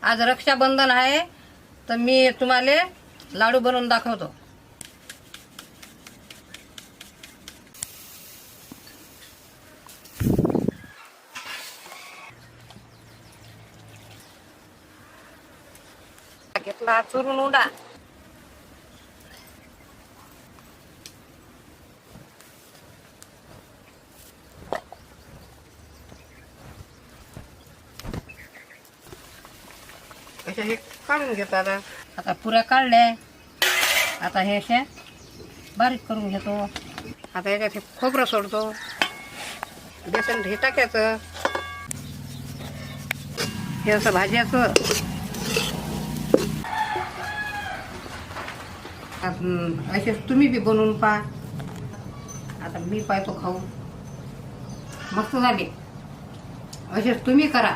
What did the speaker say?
आज रक्षाबंधन आहे तर मी तुम्हाला लाडू बनवून दाखवतो. घेतला चुरून उडा. अशा हे काढून घेतो. आता पुऱ्या काढल्या. आता हे असे बारीक करून घेतो. आता याच्यात हे खोबरं सोडतो. बेसन हे टाकायचं. हे असं भाजायचं. असेच तुम्ही बी बनवून पहा. आता मी पाहतो खाऊ. मस्त झाले. असेच तुम्ही करा.